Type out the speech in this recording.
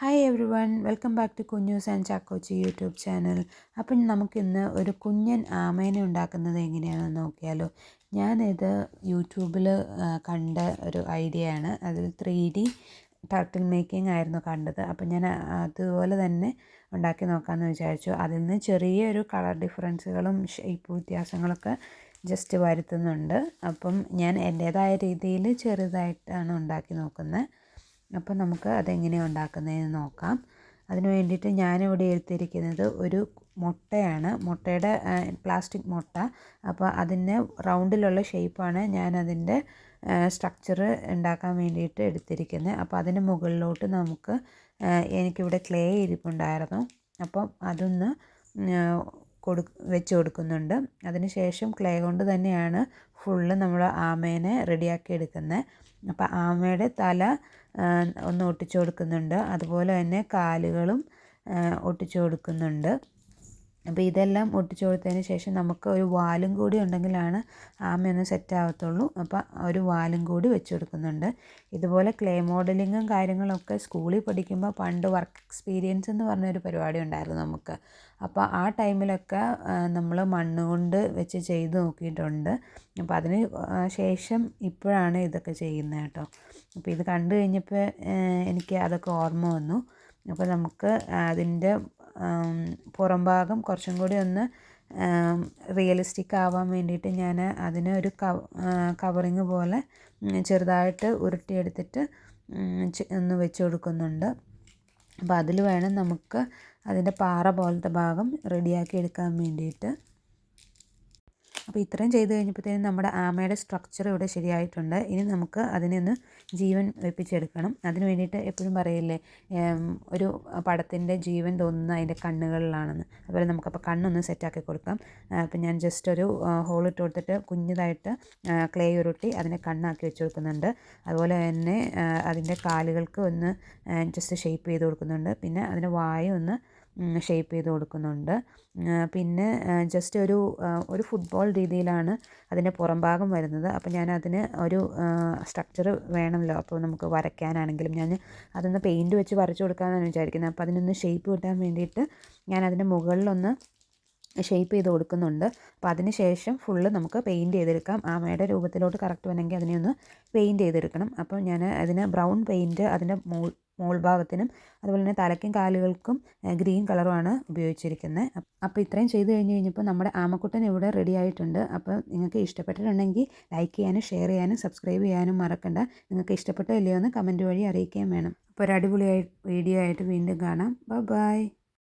Hi everyone, welcome back to Kunjus and Chakochi YouTube channel. അപ്പം നമുക്കിന്ന് ഒരു കുഞ്ഞൻ ആമേനെ ഉണ്ടാക്കുന്നത് എങ്ങനെയാണെന്ന് നോക്കിയാലോ. ഞാനിത് യൂട്യൂബിൽ കണ്ട ഒരു ഐഡിയ ആണ്. അതിൽ 3D ടർട്ടിൽ മേക്കിംഗ് ആയിരുന്നു കണ്ടത്. അപ്പം ഞാൻ അതുപോലെ തന്നെ ഉണ്ടാക്കി നോക്കാമെന്ന് വിചാരിച്ചു. അതിൽ നിന്ന് ചെറിയൊരു കളർ ഡിഫറൻസുകളും ഷേപ്പ് വ്യത്യാസങ്ങളൊക്കെ ജസ്റ്റ് വരുത്തുന്നുണ്ട്. അപ്പം ഞാൻ എൻ്റേതായ രീതിയിൽ ചെറുതായിട്ടാണ് ഉണ്ടാക്കി നോക്കുന്നത്. അപ്പോൾ നമുക്ക് അതെങ്ങനെയാണ് ഉണ്ടാക്കുന്നതെന്ന് നോക്കാം. അതിന് വേണ്ടിയിട്ട് ഞാനിവിടെ എടുത്തിരിക്കുന്നത് ഒരു മുട്ടയാണ്. മുട്ടയുടെ പ്ലാസ്റ്റിക് മുട്ട. അപ്പോൾ അതിന് റൗണ്ടിലുള്ള ഷേപ്പാണ് ഞാനതിൻ്റെ സ്ട്രക്ചർ ഉണ്ടാക്കാൻ വേണ്ടിയിട്ട് എടുത്തിരിക്കുന്നത്. അപ്പോൾ അതിന് മുകളിലോട്ട് നമുക്ക് എനിക്കിവിടെ ക്ലേ ഇരിപ്പുണ്ടായിരുന്നു. അപ്പം അതൊന്ന് വെച്ച് കൊടുക്കുന്നുണ്ട്. അതിന് ശേഷം ക്ലേ കൊണ്ട് തന്നെയാണ് ഫുള്ള് നമ്മൾ ആമേനെ റെഡിയാക്കി എടുക്കുന്നത്. അപ്പോൾ ആമയുടെ തല ഒന്ന് ഒട്ടിച്ചു കൊടുക്കുന്നുണ്ട്. അതുപോലെ തന്നെ കാലുകളും ഒട്ടിച്ചു കൊടുക്കുന്നുണ്ട്. അപ്പോൾ ഇതെല്ലാം ഒട്ടിച്ചു കൊടുത്തതിന് ശേഷം നമുക്ക് ഒരു വാലും കൂടി ഉണ്ടെങ്കിലാണ് ആമയൊന്ന് സെറ്റ് ആവത്തുള്ളൂ. അപ്പോൾ ഒരു വാലും കൂടി വെച്ച് കൊടുക്കുന്നുണ്ട്. ഇതുപോലെ ക്ലേ മോഡലിങ്ങും കാര്യങ്ങളൊക്കെ സ്കൂളിൽ പഠിക്കുമ്പോൾ പണ്ട് വർക്ക് എക്സ്പീരിയൻസ് എന്ന് പറഞ്ഞൊരു പരിപാടി ഉണ്ടായിരുന്നു നമുക്ക്. അപ്പോൾ ആ ടൈമിലൊക്കെ നമ്മൾ മണ്ണ് കൊണ്ട് വെച്ച് ചെയ്ത് നോക്കിയിട്ടുണ്ട്. അപ്പോൾ അതിന് ശേഷം ഇപ്പോഴാണ് ഇതൊക്കെ ചെയ്യുന്നത് കേട്ടോ. അപ്പോൾ ഇത് കണ്ടു കഴിഞ്ഞപ്പോൾ എനിക്ക് അതൊക്കെ ഓർമ്മ വന്നു. അപ്പോൾ നമുക്ക് അതിൻ്റെ പുറം ഭാഗം കുറച്ചും കൂടി ഒന്ന് റിയലിസ്റ്റിക് ആവാൻ വേണ്ടിയിട്ട് ഞാൻ അതിന് ഒരു കവറിങ് പോലെ ചെറുതായിട്ട് ഉരുട്ടിയെടുത്തിട്ട് ഒന്ന് വെച്ച് കൊടുക്കുന്നുണ്ട്. അപ്പോൾ അതിൽ വേണം നമുക്ക് അതിൻ്റെ പാറ പോലത്തെ ഭാഗം റെഡിയാക്കി എടുക്കാൻ വേണ്ടിയിട്ട്. അപ്പോൾ ഇത്രയും ചെയ്ത് കഴിഞ്ഞപ്പോഴത്തേനും നമ്മുടെ ആമയുടെ സ്ട്രക്ചർ ഇവിടെ ശരിയായിട്ടുണ്ട്. ഇനി നമുക്ക് അതിനെ ഒന്ന് ജീവൻ വെപ്പിച്ചെടുക്കണം. അതിന് വേണ്ടിയിട്ട് എപ്പോഴും പറയില്ലേ, ഒരു പടത്തിൻ്റെ ജീവൻ തോന്നുന്ന അതിൻ്റെ കണ്ണുകളിലാണെന്ന്. അതുപോലെ നമുക്കപ്പോൾ കണ്ണൊന്ന് സെറ്റാക്കി കൊടുക്കാം. അപ്പം ഞാൻ ജസ്റ്റ് ഒരു ഹോളിട്ട് കൊടുത്തിട്ട് കുഞ്ഞതായിട്ട് ക്ലേ ഉരുട്ടി അതിനെ കണ്ണാക്കി വെച്ച് കൊടുക്കുന്നുണ്ട്. അതുപോലെ തന്നെ അതിൻ്റെ കാലുകൾക്ക് ഒന്ന് ജസ്റ്റ് ഷേപ്പ് ചെയ്ത് കൊടുക്കുന്നുണ്ട്. പിന്നെ അതിൻ്റെ വായ ഒന്ന് ഷേപ്പ് ചെയ്ത് കൊടുക്കുന്നുണ്ട്. പിന്നെ ജസ്റ്റ് ഒരു ഫുട്ബോൾ രീതിയിലാണ് അതിൻ്റെ പുറം ഭാഗം വരുന്നത്. അപ്പോൾ ഞാൻ അതിന് ഒരു സ്ട്രക്ചർ വേണമല്ലോ. അപ്പോൾ നമുക്ക് വരയ്ക്കാനാണെങ്കിലും ഞാൻ അതൊന്ന് പെയിൻറ്റ് വെച്ച് വരച്ചു കൊടുക്കാമെന്നാണ് വിചാരിക്കുന്നത്. അപ്പോൾ അതിനൊന്ന് ഷേപ്പ് കിട്ടാൻ വേണ്ടിയിട്ട് ഞാൻ അതിൻ്റെ മുകളിലൊന്ന് ഷേപ്പ് ചെയ്ത് കൊടുക്കുന്നുണ്ട്. അപ്പോൾ അതിന് ശേഷം ഫുള്ള് നമുക്ക് പെയിൻറ്റ് ചെയ്തെടുക്കാം. ആമയുടെ രൂപത്തിലോട്ട് കറക്റ്റ് വേണമെങ്കിൽ അതിനെ ഒന്ന് പെയിൻറ്റ് ചെയ്തെടുക്കണം. അപ്പോൾ ഞാൻ അതിന് ബ്രൗൺ പെയിൻറ്റ് അതിൻ്റെ മോൾ ഭാഗത്തിനും അതുപോലെ തന്നെ തലയ്ക്കും കാലുകൾക്കും ഗ്രീൻ കളറുമാണ് ഉപയോഗിച്ചിരിക്കുന്നത്. അപ്പോൾ ഇത്രയും ചെയ്ത് കഴിഞ്ഞപ്പോൾ നമ്മുടെ ആമക്കുട്ടൻ ഇവിടെ റെഡി ആയിട്ടുണ്ട്. അപ്പോൾ നിങ്ങൾക്ക് ഇഷ്ടപ്പെട്ടിട്ടുണ്ടെങ്കിൽ ലൈക്ക് ചെയ്യാനും ഷെയർ ചെയ്യാനും സബ്സ്ക്രൈബ് ചെയ്യാനും മറക്കണ്ട. നിങ്ങൾക്ക് ഇഷ്ടപ്പെട്ടോ ഇല്ലയോ എന്ന് കമൻറ്റ് വഴി അറിയിക്കുകയും വേണം. അപ്പോൾ ഒരു അടിപൊളിയായി വീഡിയോ ആയിട്ട് വീണ്ടും കാണാം. ബൈ.